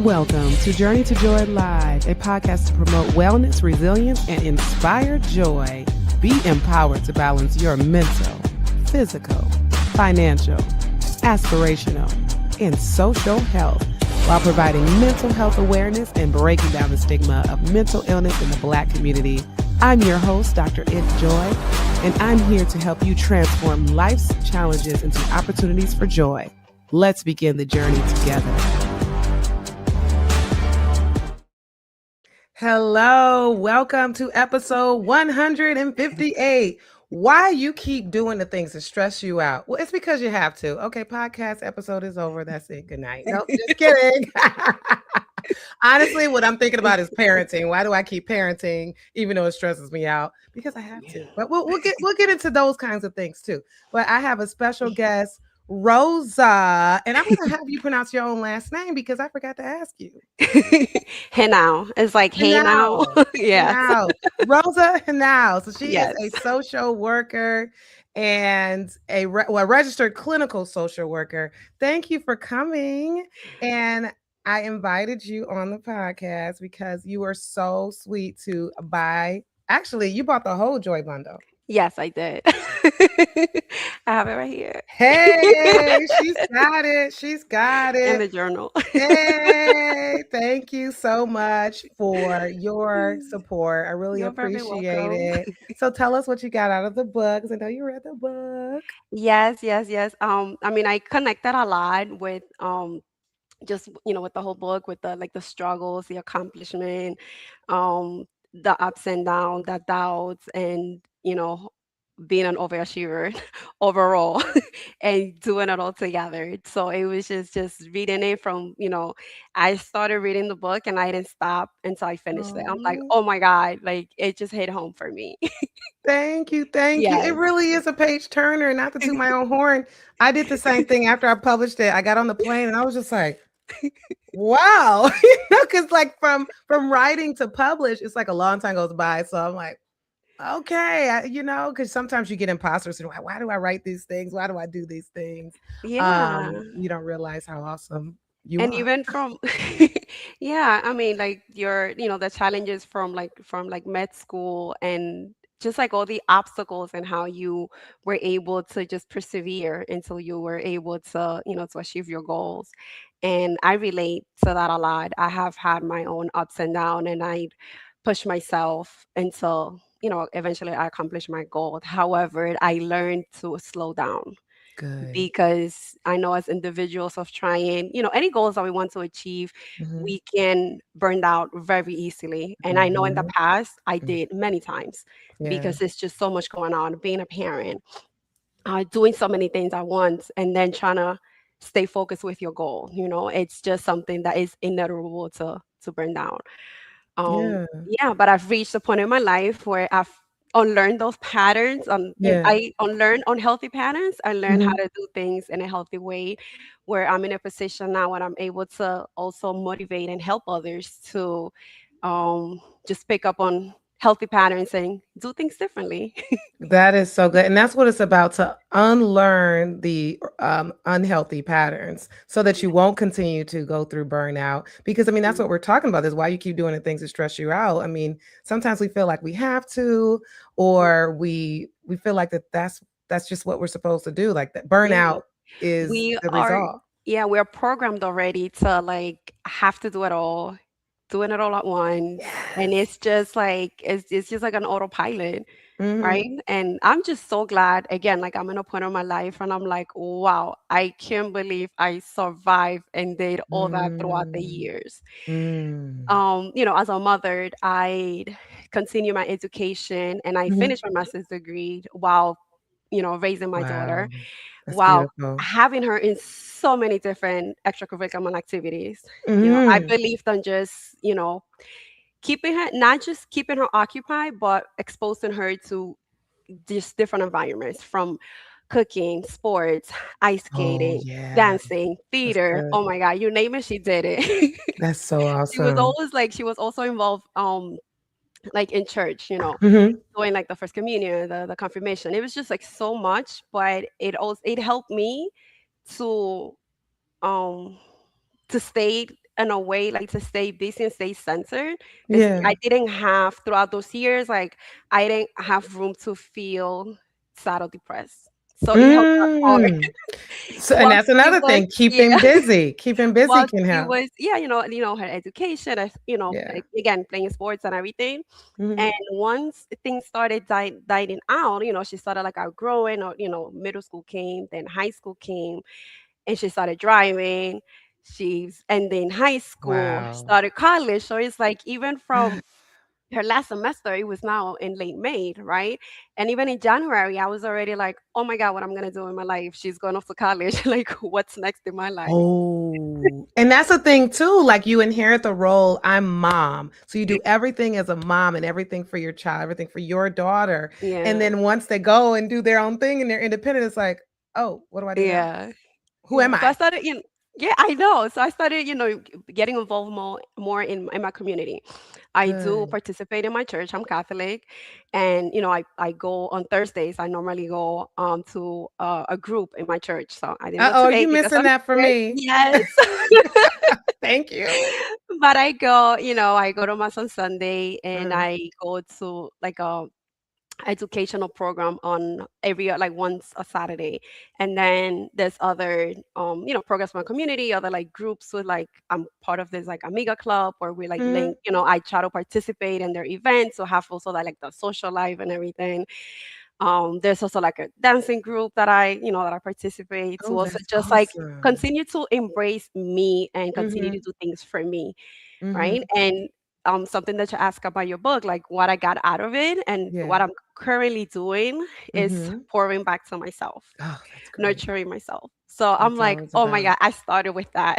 Welcome to Journey to Joy Live, a podcast to promote wellness, resilience, and inspire joy. Be empowered to balance your mental, physical, financial, aspirational, and social health while providing mental health awareness and breaking down the stigma of mental illness in the Black community. I'm your host, Dr. If Joy, and I'm here to help you transform life's challenges into opportunities for joy. Let's begin the journey together. Hello, welcome to episode 158. Why you keep doing the things that stress you out? Well, it's because you have to. Okay, podcast episode is over. That's it. Good night. Nope, just kidding. Honestly, what I'm thinking about is parenting. Why do I keep parenting even though it stresses me out? Because I have to. But we'll get into those kinds of things too. But I have a special guest, Rosa, and I'm going to have you pronounce your own last name because I forgot to ask you. Henao. It's like hey now. Yeah. Henao. Rosa Henao. So she Yes. is a social worker and a registered clinical social worker. Thank you for coming. And I invited you on the podcast because you were so sweet to buy. Actually, you bought the whole Joy bundle. Yes, I did. I have it right here. Hey, she's got it. She's got In it. the journal. Hey, thank you so much for your support. I really You're very appreciate welcome. it. So tell us what you got out of the book, 'cause I know you read the book. Yes, yes, yes. I mean, I connected a lot with just with the whole book, with the struggles, the accomplishment, the ups and downs, the doubts, and being an overachiever overall and doing it all together. So it was just reading it from, I started reading the book and I didn't stop until I finished it. I'm like, Oh, oh my God, like it just hit home for me. thank you. Thank you. It Yes. really is a page turner. Not to toot my own horn. I did the same thing after I published it. I got on the plane and I was just like, wow. Because like from writing to publish, it's like a long time goes by. So I'm like, okay, because sometimes you get imposters and why do I write these things? Why do I do these things? Yeah. You don't realize how awesome you And are. even from yeah, I mean like the challenges from med school and just like all the obstacles and how you were able to just persevere until you were able to achieve your goals. And I relate to that a lot. I have had my own ups and downs and I push myself until eventually I accomplish my goal. However, I learned to slow down Good. because I know as individuals of trying, any goals that we want to achieve, Mhm, we can burn out very easily. And I know in the mhm, past I mm. did many times Yeah. because it's just so much going on, being a parent, doing so many things at once, and then trying to stay focused with your goal. It's just something that is inevitable to burn down. Yeah. Yeah, but I've reached a point in my life where I've unlearned those patterns. Yeah. I unlearned unhealthy patterns. I learned how Mhm. to do things in a healthy way, where I'm in a position now when I'm able to also motivate and help others to just pick up on healthy patterns and do things differently. That is so good. And that's what it's about, to unlearn the unhealthy patterns so that you won't continue to go through burnout. Because I mean, that's what we're talking about, is why you keep doing the things that stress you out. I mean, sometimes we feel like we have to, or we feel like that's just what we're supposed to do. Like that Yeah, burnout is we the are. result. Yeah, we're programmed already to like have to do it all, doing it all at once, and Yes. it's just like it's just like an autopilot. Right? Hmm. And I'm just so glad, again, like I'm in a point of my life and I'm like, wow, I can't believe I survived and did all that throughout the Mm. years. Mm. As a mother, I continue my education and I Mhm. finished my master's degree while, raising my Wow. daughter, That's while beautiful. having her in so many different extracurricular activities. I Mhm. believed on just, keeping her, not just keeping her occupied, but exposing her to just different environments from cooking, sports, ice Oh, skating, yeah. dancing, That's theater. good. Oh my God, you name it, she did it. That's so She was awesome. always like, she was also involved, like in church, Mhm. doing like the first communion, the confirmation. It was just like so much, but it helped me to um to stay in a way like to stay busy and stay centered because Yeah. I didn't have throughout those years like I didn't have room to feel sad or depressed. So it helped us hard. Mm. So, and While that's she another was thing, yeah, keeping busy while can she help. was yeah, her education, Yeah. again playing sports and everything. Mhm. And once things started dying out, she started like outgrowing, or middle school came, then high school came, and she started driving. And then high school, Wow. started college. So it's like even from her last semester, it was now in late May, right? And even in January, I was already like, oh my God, what I'm gonna do in my life? She's going off to college. Like, what's next in my life? Oh, and that's the thing too. Like you inherit the role. I'm mom, so you do everything as a mom and everything for your child, everything for your daughter. And Yeah, then once they go and do their own thing and they're independent, it's like, oh, what do I do now? yeah. Who am Yeah, so I I? started, yeah, I know. So I started, getting involved more in my community. I do Good. participate in my church. I'm Catholic, and I go on Thursdays. I normally go to a group in my church. So I didn't go Uh-oh, today you because missing I'm that for sick. me. Yes. Thank you. But I go to mass on Sunday, and Mm. I go to like a educational program on every like once a Saturday. And then there's other programs from my community, other like groups with like I'm part of this like Amiga club where we like Mhm. link, I try to participate in their events, so have also like the social life and everything. There's also like a dancing group that I participate to Oh, also that's just like awesome. continue to embrace me and continue to Mhm. do things for me, right? Mhm. And something that you ask about your book, like what I got out of it and Yeah. what I'm currently doing is Mhm. pouring back to myself, Oh, that's great. nurturing myself. So I'm That's like, all it's oh my about. God, I started with that.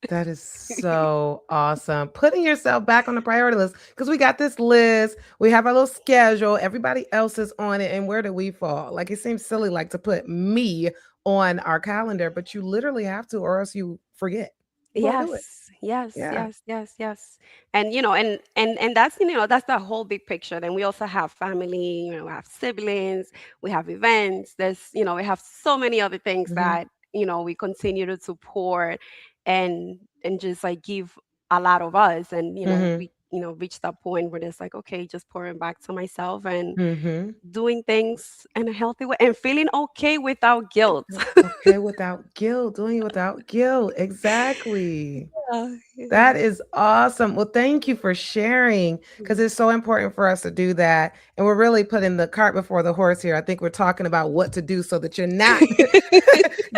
That is so awesome. Putting yourself back on the priority list because we got this list, we have our little schedule, everybody else is on it, and where do we fall? Like it seems silly, like to put me on our calendar, but you literally have to, or else you forget. You won't do it. Yes, yes, Yeah. yes, yes, yes. And and that's that's the whole big picture. Then we also have family, we have siblings, we have events. We have so many other things Mhm. that, we continue to support and just like give a lot of us. And, Mhm. we, reach that point where it's like, okay, just pouring back to myself and Mhm. doing things in a healthy way and feeling okay without guilt. Okay, without guilt, doing it without guilt. Exactly. Yeah, yeah. That is awesome. Well, thank you for sharing because it's so important for us to do that. And we're really putting the cart before the horse here. I think we're talking about what to do so that you're not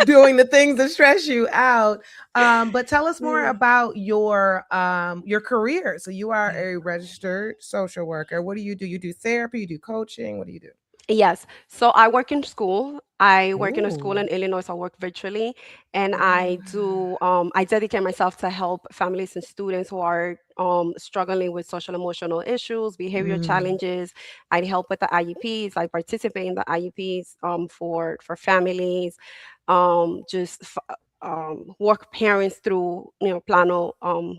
doing the things that stress you out. But tell us more Yeah. about your career. So you are a registered social worker. What do? You do therapy, you do coaching. What do you do? Yes. So I work in school. I work in a school Oh, in Illinois. So I work virtually, and I ah. do. I dedicate myself to help families and students who are struggling with social emotional issues, behavior Mm, challenges. I help with the IEPs. I participate in the IEPs for families. Work parents through plano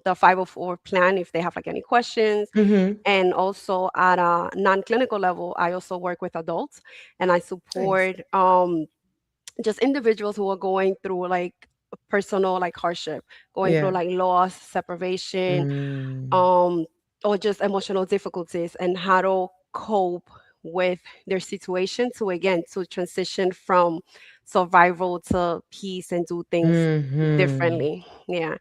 the 504 plan if they have like any questions. mhm. And also at a non-clinical level, I also work with adults and I Nice. support just individuals who are going through like personal like hardship, going through Yeah. like loss, separation, Mm. um, or just emotional difficulties and how to cope with their situation to again to transition from survival to peace and do things Mhm. differently. Yeah.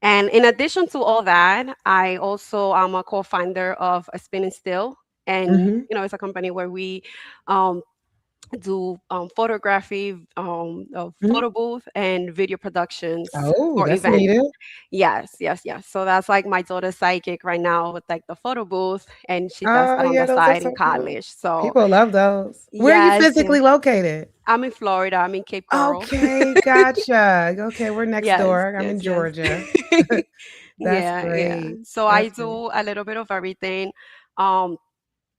And in addition to all that, I also am a co-founder of a Spin and Still. And Mhm. it's a company where we um, do photography, a Mhm. photo booth, and video productions Oh, for that's events. needed. Yes, yes, yes. So that's like my daughter's psychic right now with like the photo booth, and she does Oh, that on yeah, the those are side so in cute. college. So People love those. Where are you yes, yeah. physically located? I'm in Florida. I'm in Cape Coral. Okay, gotcha. Okay, we're next Yes, door. I'm yes, in yes. Georgia. That's Yeah, yeah. great. So I That's great. do a little bit of everything. Um,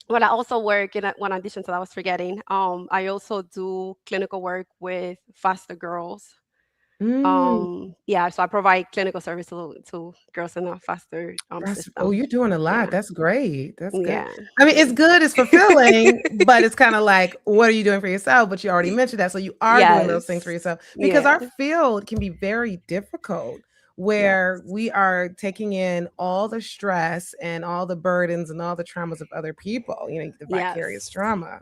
well, I also work in one addition to that, I was forgetting. I also do clinical work with foster girls. Mm, Yeah, so I provide clinical service to girls in the foster oh, system. you're doing a lot. Yeah, That's great. That's good. yeah, I mean, it's yeah. good, it's fulfilling, but it's kind of like, what are you doing for yourself? But you already mentioned that. So you are doing those things for Yes, yourself because yeah, our field can be very difficult where Yes. we are taking in all the stress and all the burdens and all the traumas of other people, the vicarious Yes. trauma.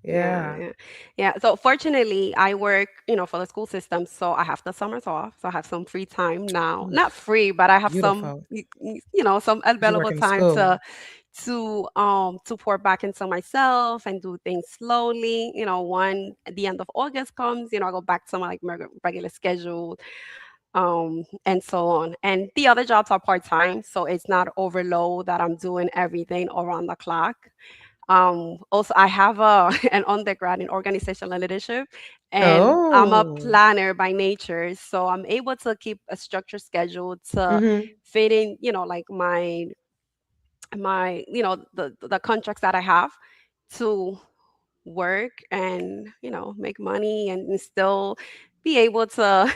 Yeah, Yeah. yeah. Yeah. So fortunately, I work, for the school system, so I have the summers off. So I have some free time now. Oof, Not free, but I have some beautiful. some 'Cause you work available in time school. to pour back into myself and do things slowly. When the end of August comes, I go back to my like regular schedule, and so on. And the other jobs are part-time, so it's not overload that I'm doing everything around the clock. Also, I have an undergrad in organizational leadership, and I'm a Oh. planner by nature, so I'm able to keep a structured schedule to Mm-hmm. fit in, like my the contracts that I have to work and make money and still be able to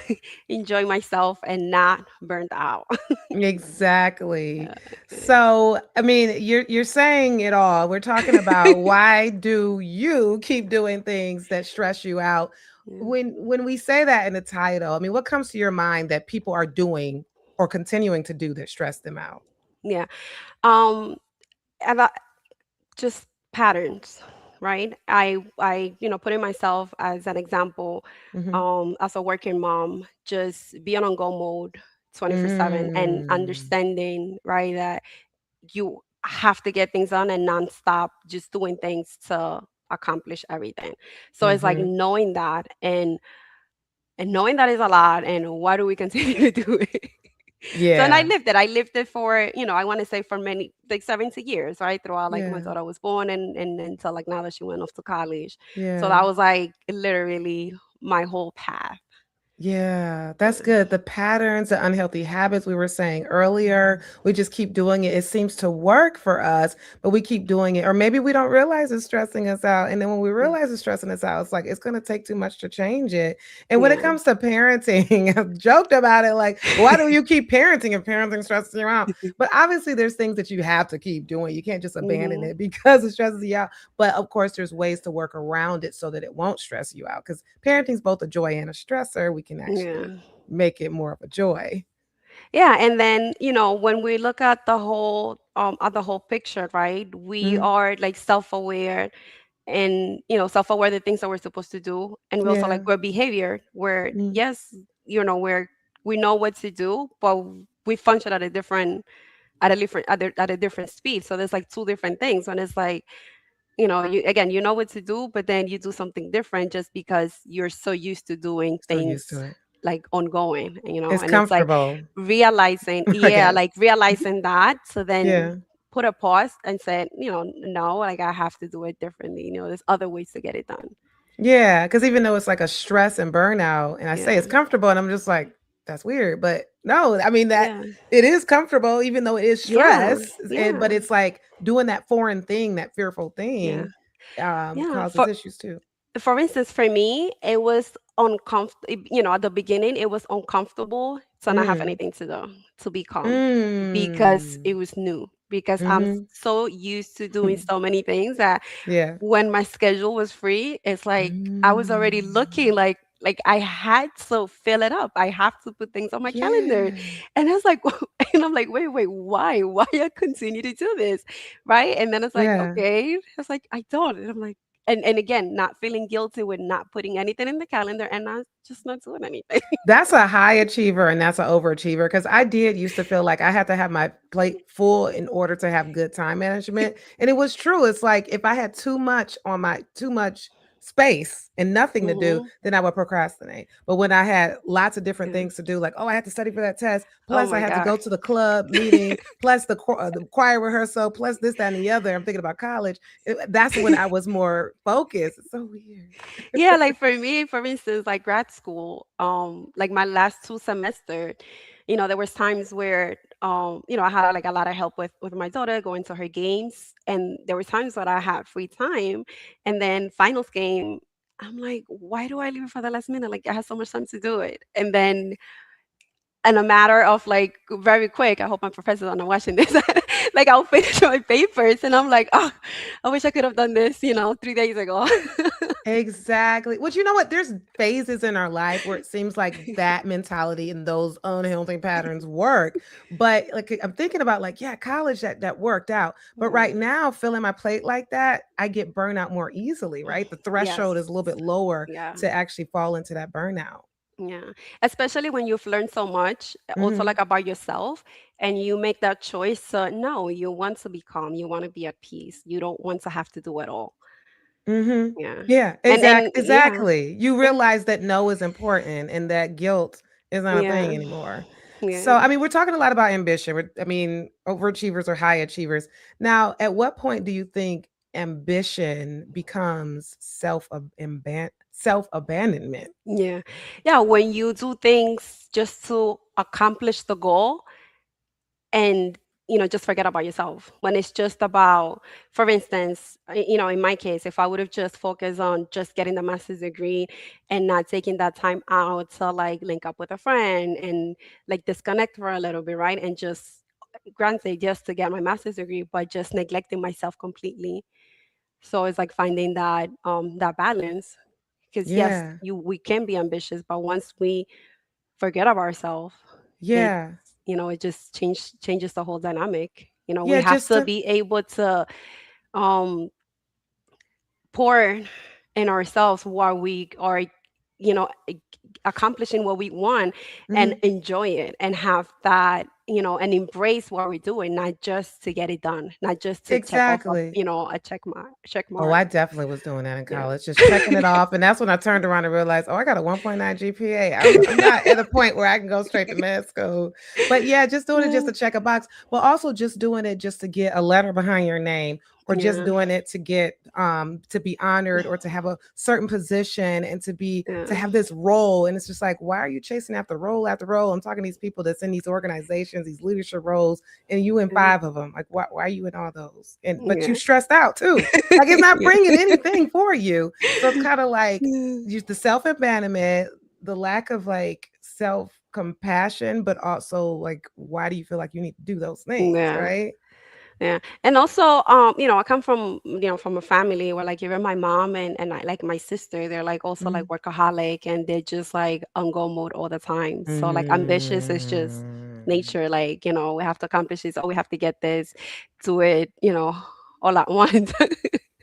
enjoy myself and not burnt out. Exactly. Uh, So, I mean, you're saying it all. We're talking about why do you keep doing things that stress you out? yeah. When we say that in the title, I mean, what comes to your mind that people are doing or continuing to do that stress them out? Yeah. Um, and just patterns, right? I putting myself as an example, Mhm. as a working mom, just being on go mode 24/7 and Mm. understanding, right, that you have to get things done and nonstop just doing things to accomplish everything. So it's like Mhm. knowing that, and knowing that is a lot, and why do we continue to do it? So, and I Yeah. lived it. I lived it for, I want to say for many, like 70 years, right? Throughout like my Yeah. daughter was born and until like now that she went off to college. So Yeah. that was like literally my whole path. Yeah, Uh, that's good. The patterns, the unhealthy habits we were saying earlier, mhm. we just keep doing it. It seems to work for us, but we keep doing it. Or maybe we don't realize it's stressing us out. And then when we Mm, realize it's stressing us out, it's like it's going to take too much to change it. And when it yeah. comes to parenting, I've joked about it like, why do you keep parenting if parenting stresses you out? But obviously, there's things that you have to keep doing. You can't just abandon Hmm. it because it stresses you out. But of course, there's ways to work around it so that it won't stress you out because parenting is both a joy and a stressor. We can actually Yeah. make it more of a joy. Yeah, and then when we look at the whole picture, right? We Mhm. are like self-aware, and self-aware the things that we're supposed to do, and we also like Yeah. our behavior where Mm. yes, where we know what to do, but we function at a different speed. So there's like two different things when it's like, you again, you know what to do, but then you do something different just because you're so used to doing So used to things it. like ongoing, It's and it's like comfortable, realizing, I yeah, guess. like realizing that, so then Yeah. put a pause and say, no, like I have to do it differently. There's other ways to get it done. Yeah, because even though it's like a stress and burnout, and I say Yeah. it's comfortable, and I'm just like, that's weird. But no, I mean that Yeah. it is comfortable, even though it is Yeah. stress. But Yeah. it's like doing that foreign thing, that fearful Yeah. thing, Yeah. causes issues too. For instance, for me, it was uncomfortable. At the beginning, it was uncomfortable to not have Mm. anything to do, to be calm, because Mm. it was new. Because I'm Mhm. so used to doing so many things that Yeah. when my schedule was free, it's like I was already Mm. looking like I had to fill it up. I have to put things on my calendar. Yeah. And I was like, and I'm like, wait, why? Why I continue to do this? Right. And then it's like, Yeah. okay. It's like, I don't. And I'm like, and again, not feeling guilty with not putting anything in the calendar and not doing anything. That's a high achiever and that's an overachiever because I did used to feel like I had to have my plate full in order to have good time management. And it was true. It's like if I had too much space and nothing to do, Hmm. then I would procrastinate. But when I had lots of different Yeah. things to do, like, oh, I had to study for that test, Oh plus I my had to God. go to the club meeting, plus the choir rehearsal, plus this, that, and the other. I'm thinking about college. That's when I was more focused. It's so weird. Yeah, like for me, for instance, like grad school, like my last two semesters, there was times where I had like a lot of help with my daughter going to her games, and there were times when I had free time, and then finals game, I'm like, why do I leave it for the last minute? Like I had so much time to do it, and then in a matter of like very quick, I hope my professors are not watching this. Like I'll finish my papers, and I'm like, oh, I wish I could have done this, 3 days ago. Exactly. Which you know what? There's phases in our life where it seems like that mentality and those unhealthy patterns work. But like I'm thinking about like, yeah, college that worked out. But right Mm, now, filling my plate like that, I get burnout more easily, right? The threshold is a little yes. bit lower Yeah. to actually fall into that burnout. Yeah. Especially when you've learned so much, also Mm-hmm. like about yourself, and you make that choice. No, you want to be calm. You want to be at peace. You don't want to have to do it all. Mm-hmm. Yeah. Yeah, And yeah. exactly. You And realize that no is important and that guilt is not a thing yeah. anymore. So, Yeah. I mean, we're talking a lot about ambition. I mean, overachievers or high achievers. Now, at what point do you think ambition becomes self abandonment? Yeah. Yeah. When you do things just to accomplish the goal and just forget about yourself, when it's just about, for instance, in my case, if I would have just focused on just getting the master's degree and not taking that time out to like link up with a friend and like disconnect for a little bit, right, and just granted just to get my master's degree, but just neglecting myself completely. So it's like finding that balance, because yes, Yeah, we can be ambitious, but once we forget of ourselves, it yeah, it just changes the whole dynamic. We yeah. have Just to to be able to um pour in ourselves while we are you know a- accomplishing what we want, and mhm. enjoy it and have that, and embrace what we're doing, not just to get it done, not just to check off a Exactly. a check Oh, mark. I definitely was doing that in Yeah. college, just checking it off, and that's when I turned around and realized, "Oh, I got a 1.9 GPA. I'm not at a point where I can go straight to med school." But yeah, just doing it just Yeah. to check a box, but also just doing it just to get a letter behind your name, or just Yeah. doing it to get to be honored or to have a certain position and to Yeah. have this role. And it's just like, why are you chasing after role after role? I'm talking to these people that's in these organizations, these leadership roles, and you in Yeah. five of them. Like, why are you in all those? And but you Yeah. stressed out too, like it's not Yeah. bringing anything for you. So it's kind of like just the self abandonment, the lack of like self compassion, but also like, why do you feel like you need to do those things, Yeah. right? Yeah. And also, I come from, from a family where like even my mom and I, like my sister, they're like also like Mm. workaholic, and they're just like on go mode all the time. So like ambitious is just Mm. nature. Like, we have to accomplish this, or we have to get this, do it, all at once.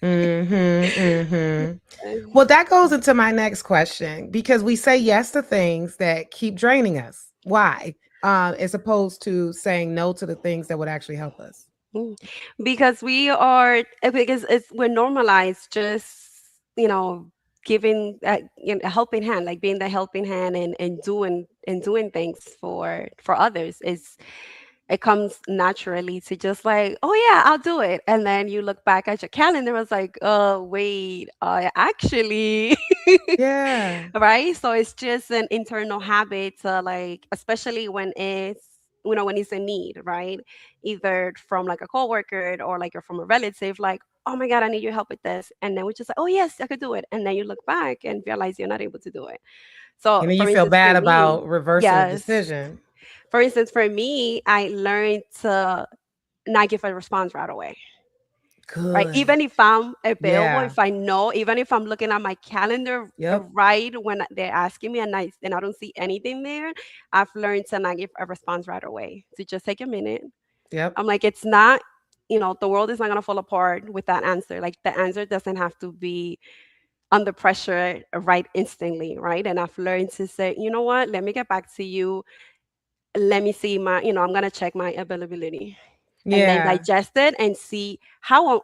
Mm-hmm. Mm-hmm. Well, that goes into my next question because we say yes to things that keep draining us. Why? As opposed to saying no to the things that would actually help us. Mm. Because because we're normalized just, giving a helping hand, like being the helping hand, and doing things for others is, it comes naturally to just like, oh yeah, I'll do it. And then you look back at your calendar, it's like, wait, I actually Yeah. right? So it's just an internal habit to like, especially when it's a need, right? Either from like a coworker or like you're from a relative, like, oh my God, I need your help with this. And then we just like, oh yes, I could do it. And then you look back and realize you're not able to do it. So And then you for feel instance, for bad me, about reversing the yes. decision. For instance, for me, I learned to not give a response right away, right? Good. Even if I'm available, Yeah. if I know, even if I'm looking at my calendar Yep. right when they're asking me, and I don't see anything there, I've learned to not give a response right away. To just take a minute. Yep. I'm like, it's not, the world is not gonna fall apart with that answer. Like the answer doesn't have to be under pressure right instantly, right? And I've learned to say, you know what, let me get back to you. Let me see I'm gonna check my availability, and then Yeah. digest it and see how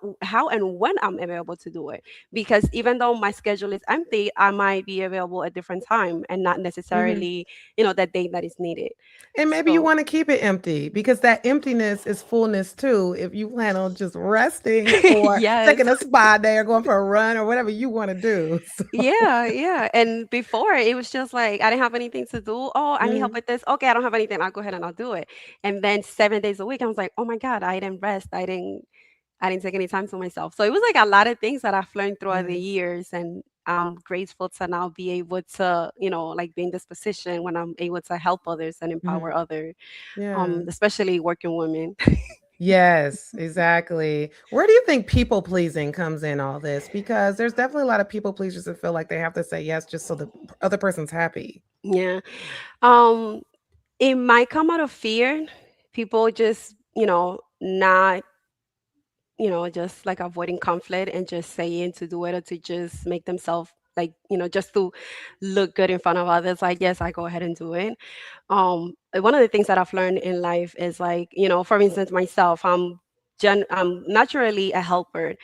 and when I'm available to do it. Because even though my schedule is empty, I might be available at different time and not Mhm. necessarily, that day that is needed. And maybe you So wanna keep it empty because that emptiness is fullness too if you plan on just resting or yes. taking a spa day or going for a run or whatever you wanna do. So Yeah, yeah. And before it was just like I didn't have anything to do. Oh, I need help Mhm. with this. Okay, I don't have anything. I'll go ahead and I'll do it. And then 7 days a week, I was like, oh my God, I didn't rest. I didn't take any time to myself. So it was like a lot of things that I've learned throughout the Yes. years, and I'm grateful to now be able to, like be in this position when I'm able to help others and empower Mhm. other, Yeah. especially working women. Yes, exactly. Where do you think people pleasing comes in all this? Because there's definitely a lot of people pleasers that feel like they have to say yes just so the other person's happy. Yeah. Um, it might come out of fear. People just, not, just like avoiding conflict and just saying to do it or to just make themselves like, just to look good in front of others. Like, yes, I go ahead and do it. One of the things that I've learned in life is like, for instance, myself, I'm naturally a helper,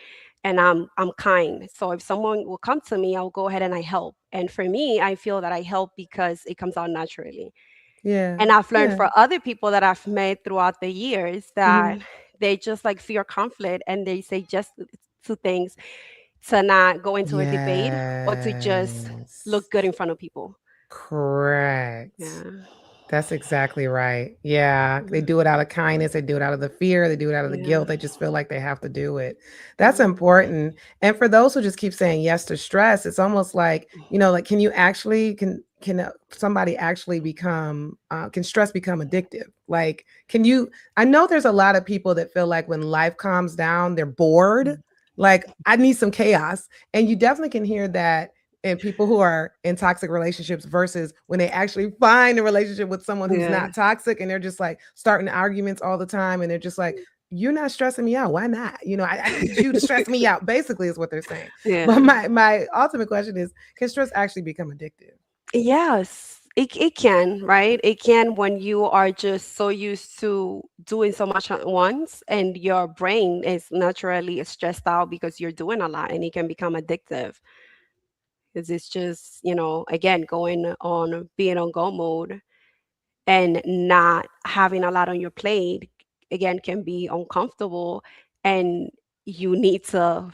and I'm kind. So if someone will come to me, I'll go ahead and I help. And for me, I feel that I help because it comes out naturally. Yeah. And I've learned Yeah. for other people that I've met throughout the years that Mhm. they just like fear conflict and they say just to things to not go into a debate or to just Yes. look good in front of people. Correct. Yeah. That's exactly right. Yeah, they do it out of kindness, they do it out of the fear, they do it out of the Yeah. guilt, they just feel like they have to do it. That's Yeah. important, and for those who just keep saying yes to stress, it's almost like, like, can you actually somebody actually become can stress become addictive? Like, can you I know there's a lot of people that feel like when life calms down, they're bored, like, "I need some chaos," and you definitely can hear that and people who are in toxic relationships versus when they actually find a relationship with someone who's Yeah. not toxic and they're just like starting arguments all the time and they're just like, you're not stressing me out. Why not? I need you to stress me out, basically, is what they're saying. But Yeah. my ultimate question is, can stress actually become addictive? Yes, it can, right? It can when you are just so used to doing so much at once and your brain is naturally stressed out because you're doing a lot and it can become addictive. Because it's just, again, going on being on go mode and not having a lot on your plate, again, can be uncomfortable and you need to,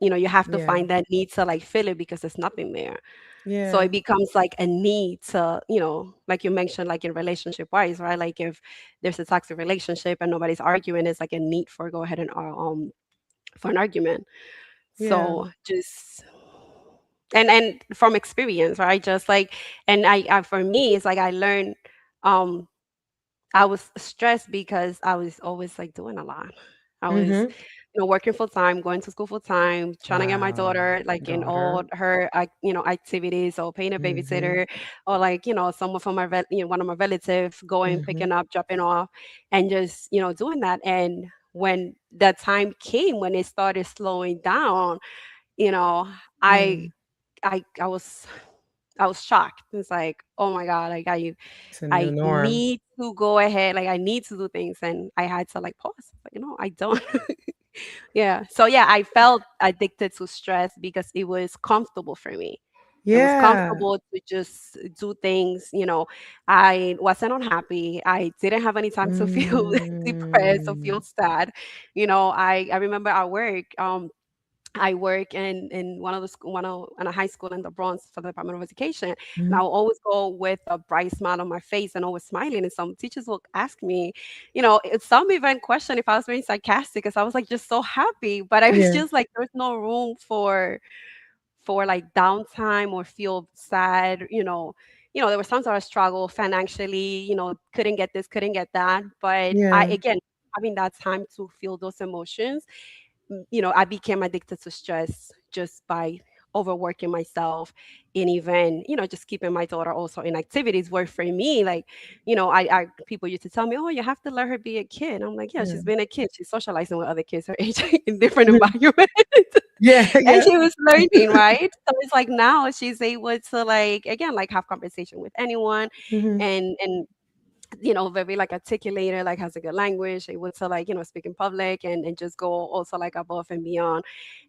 you have to Yeah. find that need to like fill it because there's nothing there. So it Yeah. becomes like a need to, like you mentioned, like in relationship wise, right? Like if there's a toxic relationship and nobody's arguing, it's like a need for go ahead and for an argument. Yeah. So just and from experience, right? Just like and I for me, it's like I learned um I was stressed because I was always like doing a lot. I was, Mm-hmm. working full time, going to school full time, trying to get my Wow. daughter like in all Daughter. her, activities, or paying a Mm-hmm. babysitter, or like someone from one of my relatives going Mm-hmm. picking up, dropping off, and just doing that. And when that time came, when it started slowing down, you know, I Yeah. I was shocked. It's like, oh my god, like It's a new I norm. need to go ahead, like I need to do things, and I had to like pause. But, I don't. Yeah. So yeah, I felt addicted to stress because it was comfortable for me. It was Yeah. comfortable to just do things. I wasn't unhappy. I didn't have any time to feel depressed or Mm. feel sad. I remember at work. I work in one of the school, one of in a high school in the Bronx for the Department of Education, and I Mhm. will always go with a bright smile on my face and always smiling. And some teachers will ask me, some even question if I was being sarcastic because I was like just so happy, but I was Yeah. just like there's no room for like downtime or feel sad. There were times where I struggled financially. Couldn't get this, couldn't get that, but I Yeah. again having that time to feel those emotions I became addicted to stress just by overworking myself and even, just keeping my daughter also in activities where for me, like, I people used to tell me, oh, you have to let her be a kid. I'm like, yeah, Yeah. she's been a kid. She's socializing with other kids her age in different Mhm. environments. Yeah, And yeah. she was learning, right? So it's like now she's able to like again like have conversation with anyone Mhm. and very like articulated, like has a good language, able to like, speak in public and just go also like above and beyond.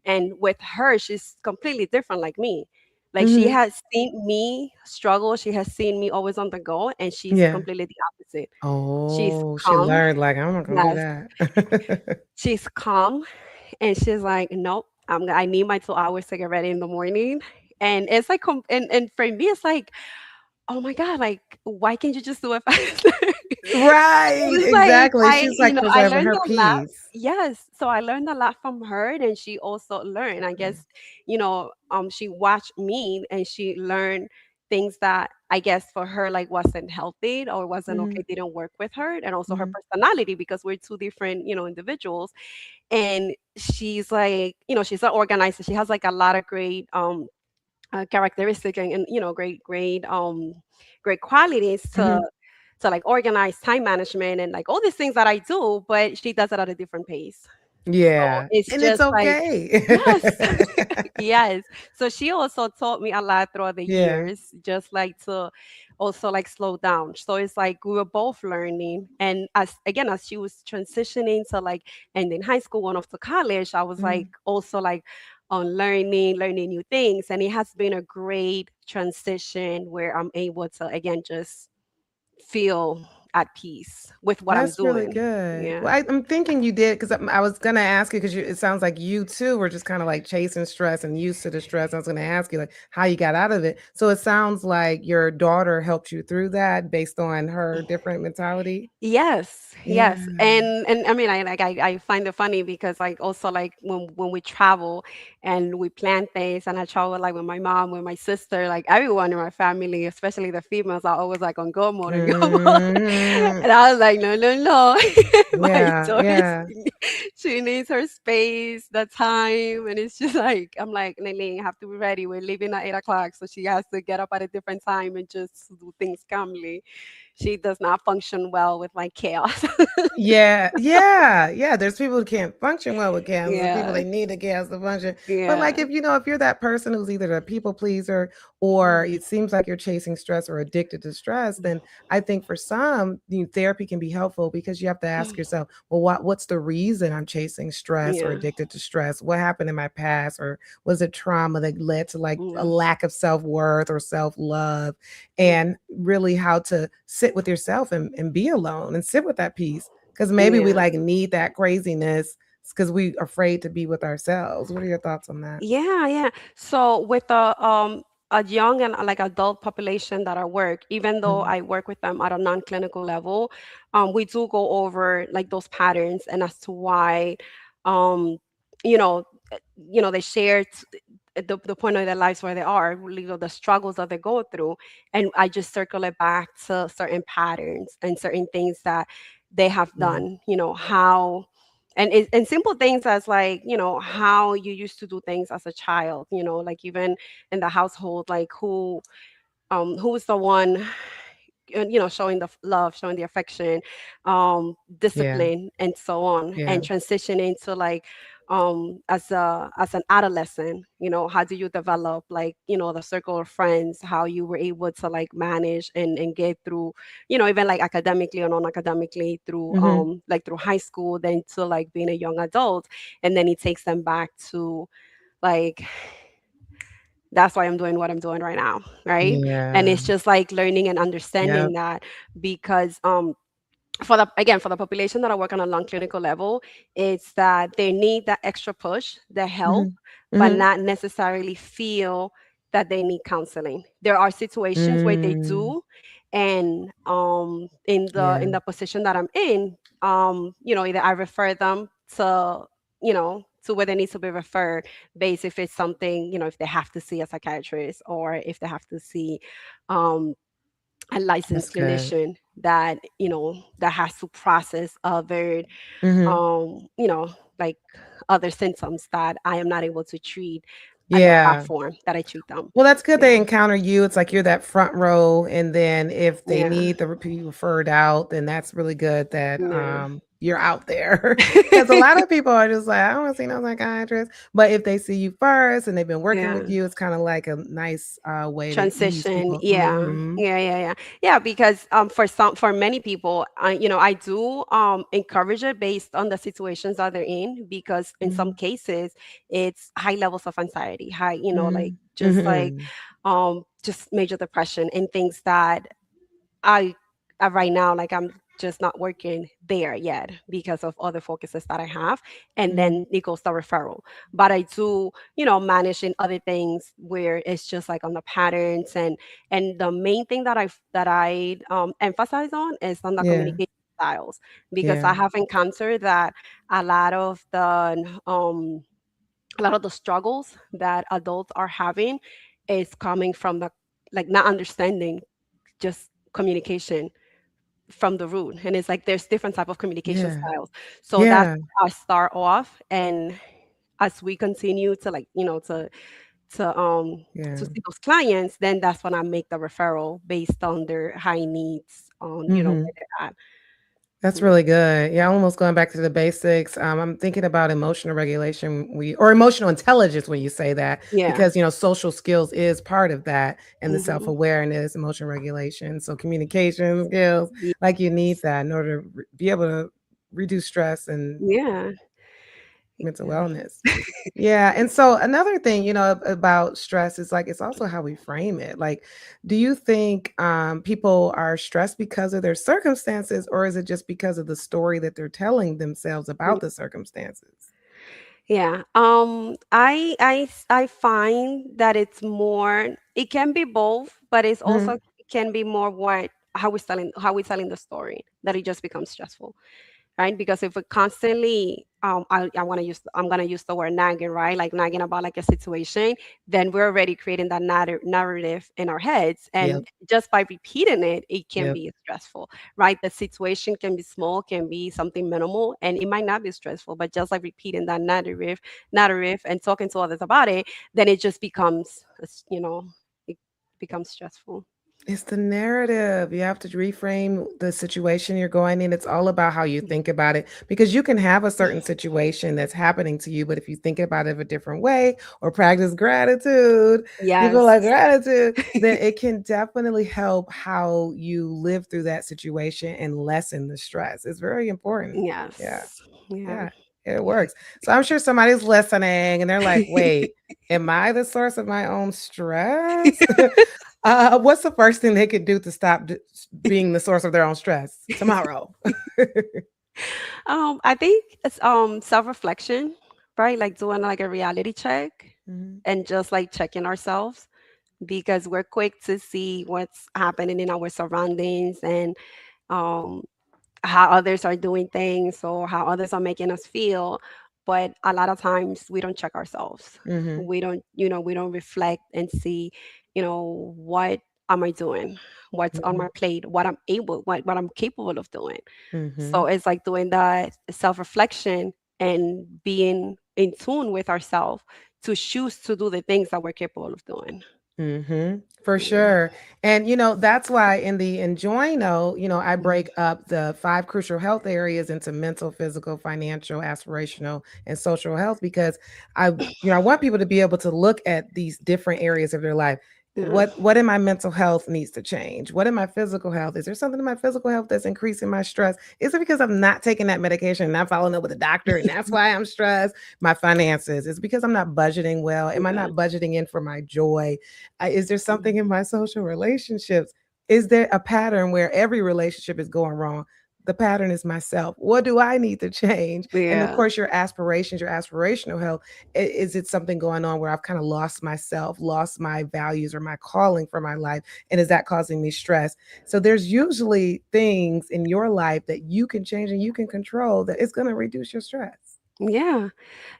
And with her, she's completely different like me. Like she Mhm. has seen me struggle, she has seen me always on the go, and she's Yeah. completely the opposite. She's Oh, she calm. learned, like, "I'm not gonna do Yes. that." She's calm and she's like, nope, I need my 2 hours to get ready in the morning. And it's like and for me it's like, oh my god, like why can't you just do it faster? Right, It's like exactly. She's, like, I preserving learned her a lot. peace. Yes, so I learned a lot from her, and she also learned. I Yeah. guess, she watched me and she learned things that I guess for her like wasn't healthy or wasn't Mhm. okay, didn't work with her, and also her Mhm. personality because we're two different, individuals. And she's like, she's an organizer. She has like a lot of great characteristic and great qualities Mhm. to like organize time management and like all these things that I do, but she does it at a different pace. So Yeah, it's and it's just like, okay. yes. Yes. So she also taught me a lot throughout the Yeah. years, just like to also like slow down. So it's like we were both learning. And as she was transitioning to like ending high school, going off to college, I was like Mhm. also like on learning new things. And it has been a great transition where I'm able to again just feel at peace with what I'm That's really doing. good. Yeah. Well, I'm thinking you did because I was gonna ask you because it sounds like you too were just kind of like chasing stress and used to the stress. I was gonna ask you like how you got out of it. So it sounds like your daughter helped you through that based on her different mentality. Yes, Yeah. yes, and I mean, I find it funny because like also like when we travel and we plan things and I travel like with my mom, with my sister, like everyone in my family, especially the females, are always like on go mode and go mode, Mhm. and I was like, no, no, no, my Yeah, daughter, yeah. she needs her space, the time, and it's just like I'm like, Nene, you have to be ready. We're leaving at 8 o'clock, so she has to get up at a different time and just do things calmly. She does not function well with my chaos. Yeah, yeah, yeah, there's people who can't function well with chaos, and people Yeah, they need the chaos to function. But, like, yeah. if you're that person who's either a people pleaser or Mhm, it seems like you're chasing stress or addicted to stress, then I think for some, therapy can be helpful because you have to ask yourself, "Well, what's the reason I'm chasing stress or yeah, addicted to stress? What happened in my past, or was it trauma that led to, like, a yeah, lack of self-worth or self-love?" mm, And really how to sit with yourself and be alone and sit with that peace. 'Cause maybe we, yeah. like, need that craziness because we afraid to be with ourselves. What are your thoughts on that? Yeah, yeah. So with a young and like adult population that I work, even though Mhm. I work with them at a non-clinical level, we do go over like those patterns and as to why, um, you know, they share the point of their lives where they are, the struggles that they go through, and I just circle it back to certain patterns and certain things that they have Yeah. done. How and simple things as like how you used to do things as a child, like even in the household, like who's the one showing the love, showing the affection, Yeah. discipline, and so on, and Yeah. transitioning to like as an adolescent, how do you develop like the circle of friends, how you were able to like manage and get through, even like academically or non-academically through Mhm. like through high school, then to like being a young adult, and then it takes them back to like that's why I'm doing what I'm doing right now, right? And Yeah. it's just like learning and Yep. understanding that because for the population that I work on a long clinical level, it's that they need that extra push, the help, Mhm. but Mhm. not necessarily feel that they need counseling. There are situations where they Mm. do, and in Yeah. the position that I'm in, either I refer them to to where they need to be referred, based if it's something, if they have to see a psychiatrist or if they have to see um a That's licensed good. clinician that that has to process other Mhm. um you know like other symptoms that I am not able to treat at the Yeah. platform that I treat them. Well, that's good they Yeah, encounter you. It's like you're that front row, and then if they yeah, need the be referred out, then that's really good that, yeah. you're out there. Because a lot of people are just like, "I don't wanna see no psychiatrist," but if they see you first and they've been working with Yeah. you, it's kinda like a nice, way to ease Transition, people. yeah, Mhm. yeah, because for many people, I do encourage it based on the situations that they're in, because in some Mhm. cases it's high levels of anxiety, high, like Mhm. Mhm. just major depression and things that I right now, like I'm just not working there yet because of other focuses that I have, and Mhm. then it goes to referral. But I do, managing other things where it's just like on the patterns, and the main thing that I emphasize on is on the Yeah. communication styles, because I Yeah. have encountered that a lot of the struggles that adults are having is coming from like not understanding just communication from the root. And it's like there's different type of communication Yeah. styles. So that's Yeah. where I start off, and as we continue to like, to Yeah. see those clients, then that's when I make the referral based on their high needs, on Mhm. where they're at. That's Yeah. really good. Yeah, almost going back to the basics. I'm thinking about emotional regulation, or emotional intelligence when you say that, Yeah. because social skills is part of that, and the self Hmm. awareness, emotional regulation. So communication skills, like you need that in order to be able to reduce stress and Yeah. mental Yeah. wellness. Yeah, and so another thing, about stress is like it's also how we frame it. Like, do you think people are stressed because of their circumstances, or is it just because of the story that they're telling themselves about the circumstances? Yeah. I find that it's more, it can be both, but it's also Mhm. it can be more what how we're telling the story that it just becomes stressful, right? Because if we constantly, I'm gonna use the word nagging, right? Like nagging about like a situation, then we're already creating that narrative in our heads, and Yep. just by repeating it, it can Yep. be stressful, right? The situation can be small, can be something minimal, and it might not be stressful, but just like repeating that narrative and talking to others about it, then it just becomes, it becomes stressful. It's the narrative. You have to reframe the situation you're going in. It's all about how you think about it, because you can have a certain situation that's happening to you, but if you think about it a different way or practice gratitude, you feel Yes. like gratitude, then it can definitely help how you live through that situation and lessen the stress. It's very important. Yeah. Yes. Yeah. Yeah. It works. So I'm sure somebody's listening and they're like, wait, am I the source of my own stress? What's the first thing they could do to stop being the source of their own stress tomorrow? I think it's self-reflection, right? Like doing like a reality check Mhm, and just like checking ourselves, because we're quick to see what's happening in our surroundings, and um how others are doing things or how others are making us feel. But a lot of times we don't check ourselves. mhm, We don't reflect and see, what am I doing? What's on mhm, my plate? What I'm capable of doing. So mhm, it's like doing that self-reflection and being in tune with ourselves to choose to do the things that we're capable of doing. mhm. For Yeah. sure. And that's why in the enjoy note, I Mhm. break up the 5 crucial health areas into mental, physical, financial, aspirational, and social health, because I want people to be able to look at these different areas of their life. Yeah. What in my mental health needs to change? What in my physical health? Is there something in my physical health that's increasing my stress? Is it because I'm not taking that medication and not following up with a doctor and that's why I'm stressed? My finances. Is because I'm not budgeting well? Am I Yeah. not budgeting in for my joy? Is there something Mhm. in my social relationships? Is there a pattern where every relationship is going wrong? The pattern is myself. What do I need to change? And of Yeah. course, your aspirations, your aspirational health. Is it something going on where I've kind of lost myself, lost my values or my calling for my life? And is that causing me stress? So there's usually things in your life that you can change and you can control that it's going to reduce your stress. Yeah.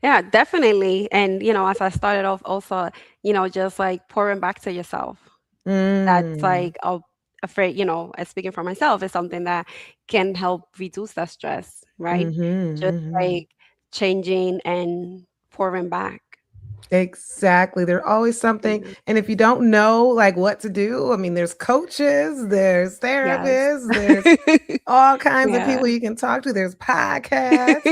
Yeah, definitely. And, as I started off also, just like pouring back to yourself. That's Mm, like afraid, speaking for myself, is something that can help reduce that stress, right? Just mm-hmm. like changing and pouring back. Exactly. There's always something. Yeah. And if you don't know like what to do, I mean, there's coaches, there's Yes. therapists, there's all kinds of Yeah. people you can talk to. There's podcasts.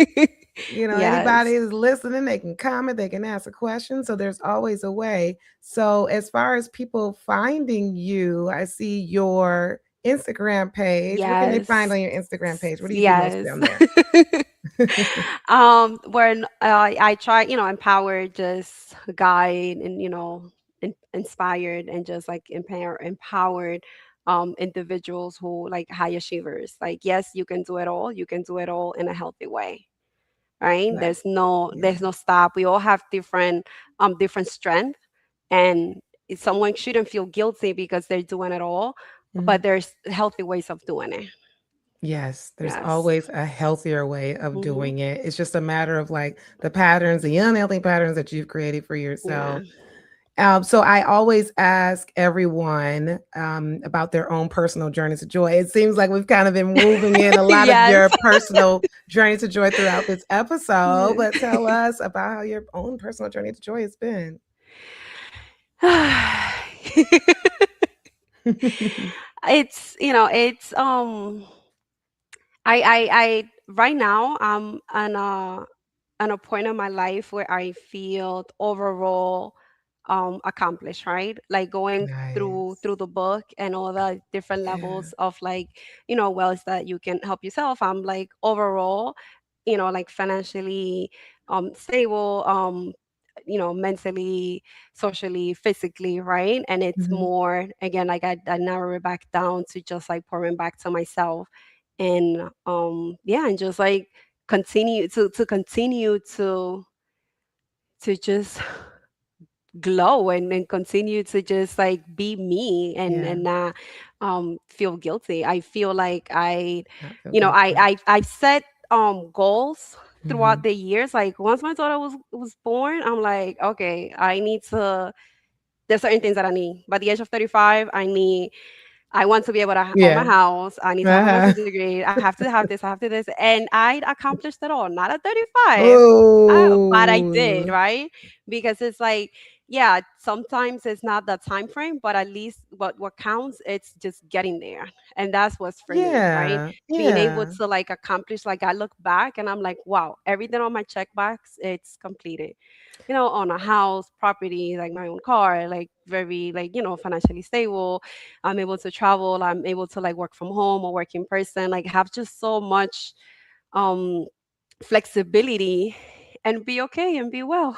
Anybody Yes. is listening, they can comment, they can ask a question. So there's always a way. So as far as people finding you, I see your Instagram page. What can they find Yes. on your Instagram page? What do you do mostly Yes. on there? When I try, empower, just guide, and inspired, and just like empowered individuals who like high achievers. Like, yes, you can do it all. You can do it all in a healthy way, right? Right. There's no stop. We all have different strength, and someone shouldn't feel guilty because they're doing it all, Yeah. but there's healthy ways of doing it. Yes, there's Yes. always a healthier way of Hmm. doing it. It's just a matter of like the patterns, the unhealthy patterns that you've created for Yeah. yourself. So I always ask everyone about their own personal journey to joy. It seems like we've kind of been moving in a lot of Yes. your personal journey to joy throughout this episode, Yeah. but tell us about how your own personal journey to joy has been. It's, it's I right now I'm on a point in my life where I feel overall accomplished, right? Like going through Nice. the book and all the different Yeah. levels of like, ways that you can help yourself. I'm like overall, like financially stable, mentally, socially, physically, right? And it's Mhm. more again like I narrow it back down to just like pouring back to myself and yeah, and just like continue to just glow and continue to just like be me Yeah. and not feel guilty. I feel like Not feel you know i guilty. i i set goals throughout Mhm. the years. Like once my daughter was born, I'm like, okay, I need to, there's certain things that I need by the age of 35. I want to be able to own my Yeah. house. I need to have a Uh-huh. master's degree. I have to have this. I have to this. And I accomplished it all. Not at 35, but I did, Oh. right? Because it's like, yeah, sometimes it's not the time frame, but at least what counts, it's just getting there. And that's what's for me, right? Yeah. Being able Yeah. to like accomplish, like I look back and I'm like, wow, everything on my checkbox, it's completed. Own a house, property, like my own car, like very like, financially stable. I'm able to travel. I'm able to like work from home or work in person, like have just so much um flexibility and be okay and be well.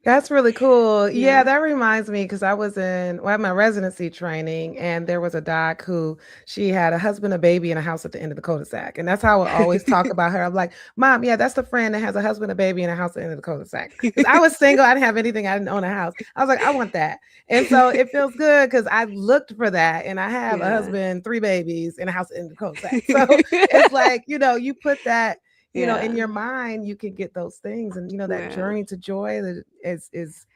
That's really cool. Yeah. Yeah, that reminds me because I was I had my residency training, and there was a doc who she had a husband, a baby, and a house at the end of the cul-de-sac. And that's how I always talk about her. I'm like, Mom, yeah, that's the friend that has a husband, a baby, and a house at the end of the cul-de-sac. Because I was single, I didn't have anything, I didn't own a house. I was like, I want that. And so it feels good because I looked for that, and I have a Yeah. husband, three babies, and a house at the end of the cul-de-sac. So it's like, you put that in Yeah. your mind, you can get those things. And that Yeah. journey to joy that is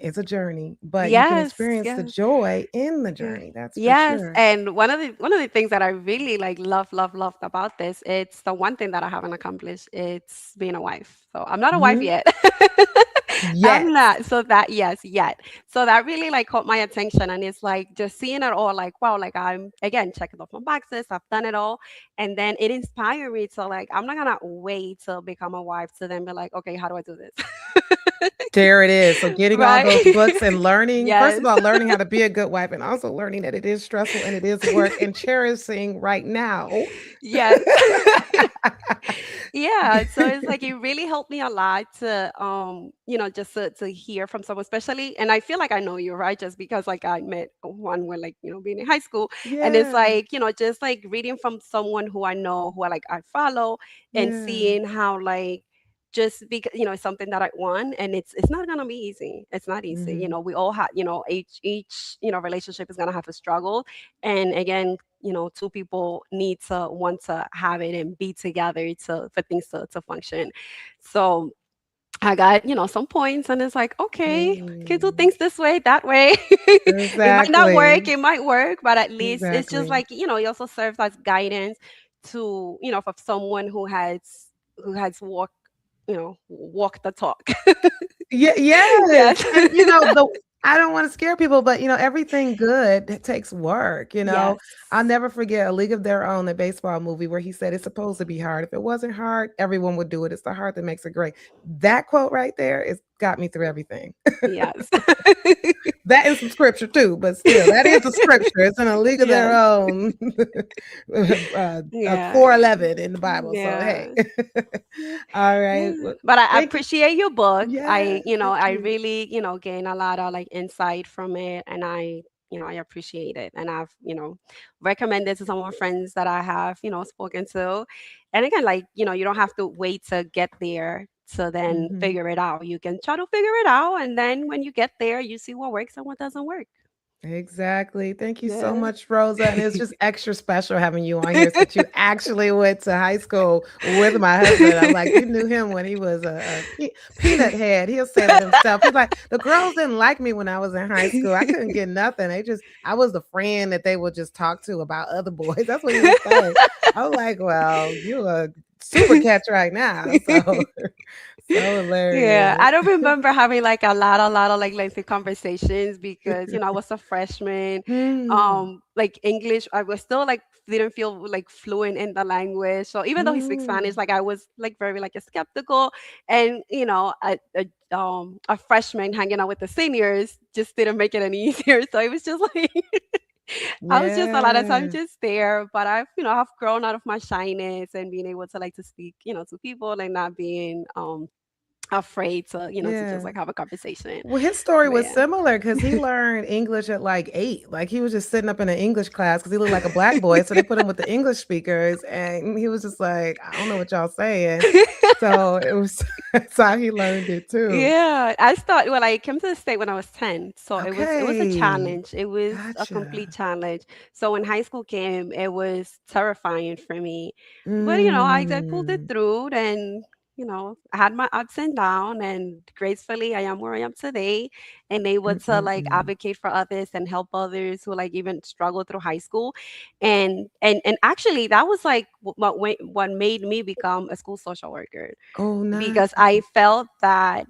it's a journey, but you can Yes. experience the Yes. joy in the Yeah. journey. That's for Yes, sure. and one of the things that I really like loved about this, it's the one thing that I haven't accomplished. It's being a wife. So I'm not a wife Mhm. yet. I'm Yes. not. So that yes, yet. So that really like caught my attention, and it's like just seeing it all. Like wow, like I'm again checking off my boxes. I've done it all, and then it inspired me to like I'm not gonna wait to become a wife to then be like, okay, how do I do this? There it is. So getting all Right? those books and learning, first Yes. of all, learning how to be a good wife, and also learning that it is stressful and it is work, and cherishing right now. Yes. Yeah, so it's like it really helped me a lot to just to hear from someone, especially, and I feel like I know you, right? Just because like I met one when like being in high school, and it's Yeah. like just like reading from someone who I know, who I follow, and Yeah. seeing how like just because it's something that I want, and it's not gonna be easy. It's not easy. Mhm. We all have each relationship is gonna have a struggle, and again, two people need to want to have it and be together to for things to function. So I got some points, and it's like, okay, can do Hey. things this way, that way. It might not work, Exactly. it might work, but at least it's just Exactly. like it also serves as guidance to for someone who has walked the talk. Yeah, yes, Yes. and, the I don't wanna scare people, but, everything good that takes work, Yes. I'll never forget A League of Their Own, the baseball movie where he said, "It's supposed to be hard. If it wasn't hard, everyone would do it. It's the heart that makes it great." That quote right there has got me through everything. Yes. That is some scripture too, but still, that is a scripture. It's in A League of Their Yes. Own, Yeah. 4:11 in the Bible, so hey. Yeah. All right, Yeah. well, But I thank you. appreciate your book. Yes, thank I you. really, gain a lot of like insight from it, and I appreciate it. And I've, recommended to some of my friends that I have, spoken to. And again, like, you don't have to wait to get there to then Mhm. figure it out. You can try to figure it out, and then when you get there, you see what works and what doesn't work. Exactly. Thank you so Yeah. much, Rosa. And it's just extra special having you on here since you actually went to high school with my husband. I'm like, you knew him when he was a peanut head. He'll say that himself. He's like, the girls didn't like me when I was in high school. I couldn't get nothing. I was the friend that they would just talk to about other boys. That's what he would say. I was like, well, you're a super catch right now. So, so Yeah, hilarious. I don't remember having like a lot of like lengthy conversations because I was a freshman. Mm, Like English, I was still like didn't feel like fluent in the language. So even though he speaks Spanish, mm. like I was like very like skeptical, and a freshman hanging out with the seniors just didn't make it any easier. So it was just like I was just a lot of time Yeah. just there, but I've grown out of my shyness and being able to like to speak, to people and not being afraid to just Yeah. like have a conversation. Well, his story But was yeah. similar because he learned English at like 8. Like he was just sitting up in an English class because he looked like a black boy. So they put him with the English speakers and he was just like, I don't know what y'all saying. So it was that's how he learned it too. Yeah, I thought well, I came to the state when I was 10. So it was a Okay. challenge. It was a complete Gotcha. challenge. So when high school came, it was terrifying for me. But I pulled it Mm. through and I had my ups and downs and gracefully I am where I am today and able to like Mm-mm-mm. advocate for others and help others who like even struggle through high school. And actually that was like what made me become a school social worker Oh, nice. because I felt that,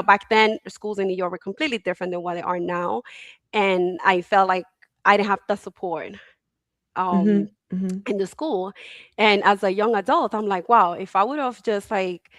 back then schools in New York were completely different than what they are now. And I felt like I didn't have the support um, Mm-hmm. Mm-hmm. in the school. And as a young adult, I'm like, wow, if I would have just like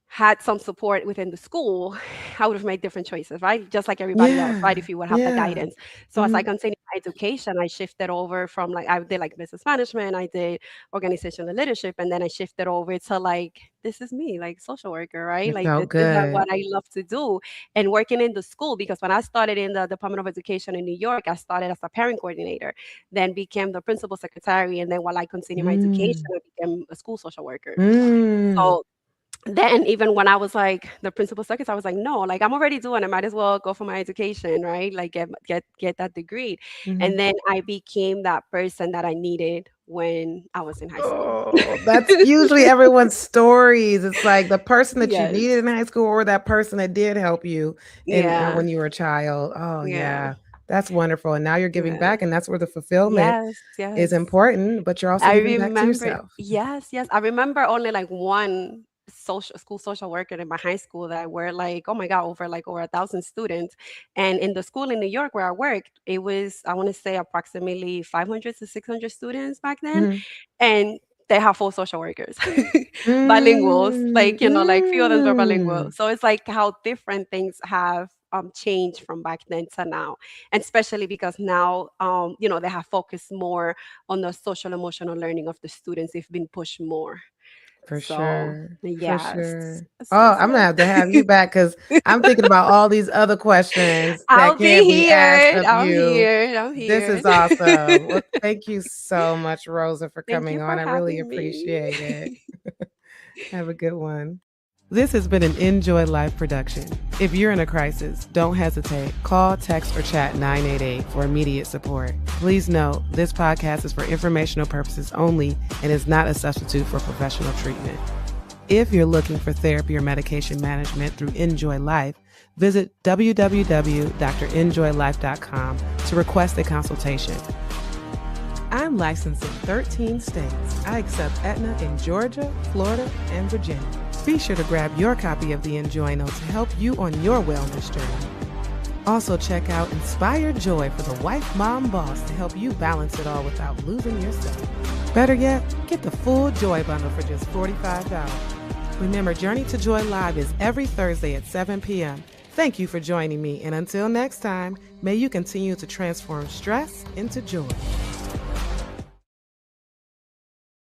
had some support within the school, I would have made different choices, right? Just like everybody else, right? Yeah. If you would have the Yeah. guidance. So as I Mm-hmm. continued my education, I shifted over from like I did like business management, I did organizational leadership, and then I shifted over to like this is me, like social worker, right? It Like felt this is what good. I love to do. And working in the school, because when I started in the Department of Education in New York, I started as a parent coordinator, then became the principal secretary, and then while I continued my education, Mm. I became a school social worker. Mm. So then even when I was like the principal secretary, I was like, no, like I'm already doing it. I might as well go for my education, right? Like get that degree. Mhm. And then I became that person that I needed when I was in high school. Oh, that's usually everyone's stories. It's like the person that you Yes. needed in high school or that person that did help you in Yeah. when you were a child. Oh, Yeah. yeah. That's wonderful. And now you're giving Yeah. back, and that's where the fulfillment Yes. is Yes. important, but you're also I giving back to remember, yourself. yes, yes. I remember only like one social worker in my high school that were like, oh my God, over 1,000 students. And in the school in New York where I worked, it was, I want to say approximately 500 to 600 students back then. Mhm. And they have full social workers, bilinguals, Mm, like, like few of them were bilingual. mm. So it's like how different things have changed from back then to now. And especially because now, they have focused more on the social emotional learning of the students. They've been pushed more. For So sure, for yes. sure. So, Oh, so I'm gonna have to have you back because I'm thinking about all these other questions that I'll be can't be asked here. of I'm you. here. I'm This here. is awesome. Well, thank you so much, Rosa, for Thank you coming on. for I really having me. appreciate it. Have a good one. This has been an Enjoy Life production. If you're in a crisis, don't hesitate. Call, text, or chat 988 for immediate support. Please note, this podcast is for informational purposes only and is not a substitute for professional treatment. If you're looking for therapy or medication management through Enjoy Life, visit www.drenjoylife.com to request a consultation. I'm licensed in 13 states. I accept Aetna in Georgia, Florida, and Virginia. Be sure to grab your copy of the Enjoy Note to help you on your wellness journey. Also check out Inspire Joy for the wife, mom, boss to help you balance it all without losing yourself. Better yet, get the full Joy bundle for just $45. Remember, Journey to Joy Live is every Thursday at 7 p.m. Thank you for joining me, and until next time, may you continue to transform stress into joy.